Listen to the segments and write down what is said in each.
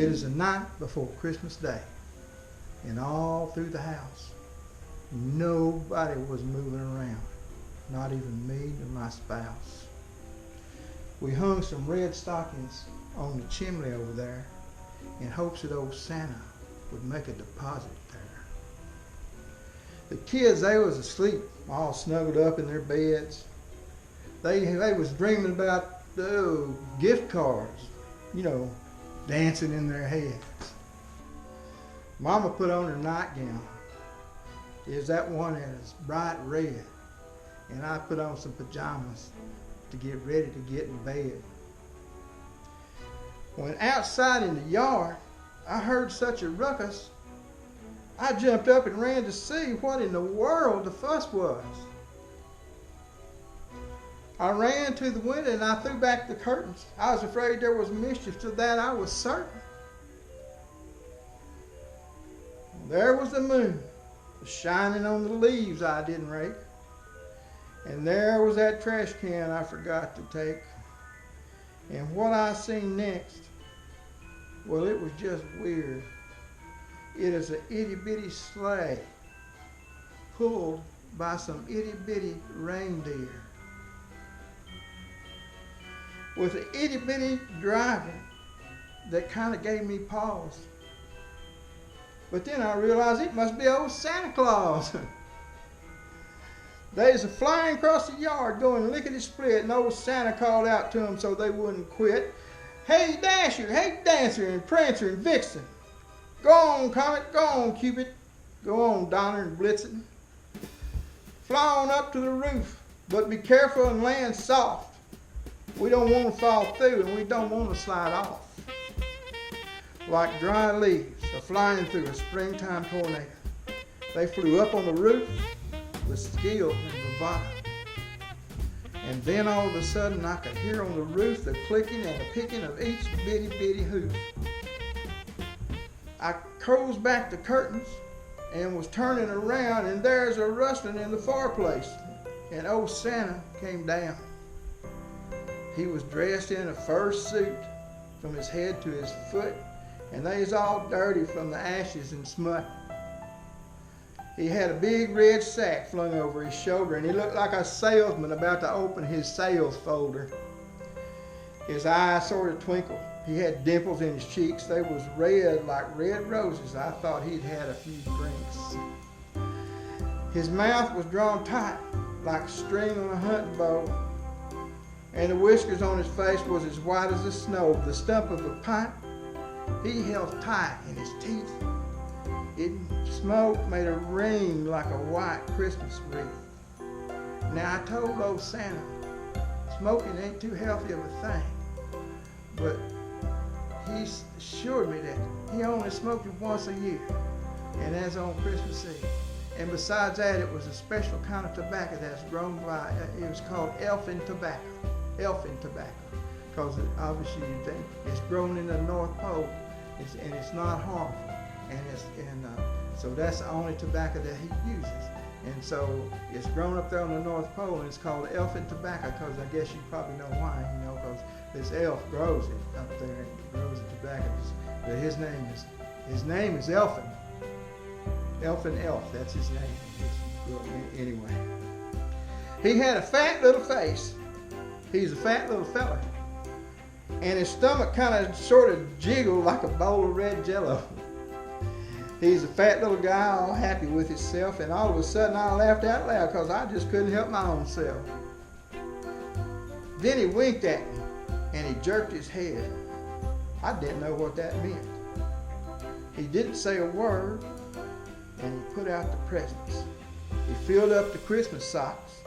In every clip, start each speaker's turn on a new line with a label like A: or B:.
A: It is the night before Christmas Day, and all through the house, nobody was moving around, not even me or my spouse. We hung some red stockings on the chimney over there in hopes that old Santa would make a deposit there. The kids, they was asleep, all snuggled up in their beds. They was dreaming about gift cards, dancing in their heads. Mama put on her nightgown. Is that one that's bright red? And I put on some pajamas to get ready to get in bed. When outside in the yard, I heard such a ruckus, I jumped up and ran to see what in the world the fuss was. I ran to the window and I threw back the curtains. I was afraid there was mischief, to that I was certain. There was the moon, shining on the leaves I didn't rake. And there was that trash can I forgot to take. And what I seen next, well, it was just weird. It is an itty-bitty sleigh pulled by some itty-bitty reindeer with an itty-bitty driver that kind of gave me pause. But then I realized it must be old Santa Claus. They was flying across the yard going lickety-split, and old Santa called out to them so they wouldn't quit. Hey Dasher, hey Dancer, and Prancer and Vixen. Go on, Comet, go on, Cupid. Go on, Donner and Blitzen. Fly on up to the roof, but be careful and land soft. We don't want to fall through, and we don't want to slide off. Like dry leaves flying through a springtime tornado, they flew up on the roof with skill and bravado. And then all of a sudden I could hear on the roof the clicking and the picking of each bitty hoof. I closed back the curtains and was turning around, and there's a rustling in the fireplace, and old Santa came down. He was dressed in a fur suit from his head to his foot, and they was all dirty from the ashes and smut. He had a big red sack flung over his shoulder, and he looked like a salesman about to open his sales folder. His eyes sort of twinkled. He had dimples in his cheeks. They was red like red roses. I thought he'd had a few drinks. His mouth was drawn tight like string on a hunting bow, and the whiskers on his face was as white as the snow. The stump of a pipe he held tight in his teeth. Smoke made a ring like a white Christmas wreath. Now I told old Santa, smoking ain't too healthy of a thing, but he assured me that he only smoked it once a year, and that's on Christmas Eve. And besides that, it was a special kind of tobacco that's grown by, it was called elfin tobacco, because obviously you think it's grown in the North Pole, and it's not harmful. So that's the only tobacco that he uses. And so it's grown up there on the North Pole, and it's called elfin tobacco, because I guess you probably know why, because this elf grows it up there, and grows the tobacco. But his name is Elfin. Elfin Elf, that's his name. Anyway. He had a fat little face. He's a fat little fella. And his stomach kind of sort of jiggled like a bowl of red jello. He's a fat little guy, all happy with himself, and all of a sudden I laughed out loud because I just couldn't help my own self. Then he winked at me, and he jerked his head. I didn't know what that meant. He didn't say a word, and he put out the presents. He filled up the Christmas socks,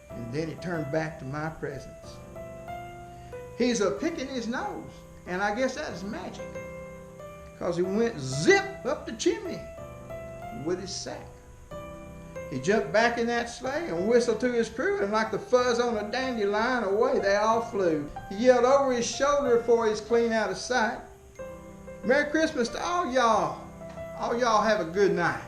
A: and then he turned back to my presents. He's picking his nose, and I guess that is magic, because he went zip up the chimney with his sack. He jumped back in that sleigh and whistled to his crew, and like the fuzz on a dandelion, away they all flew. He yelled over his shoulder before he's clean out of sight, "Merry Christmas to all y'all. All y'all have a good night."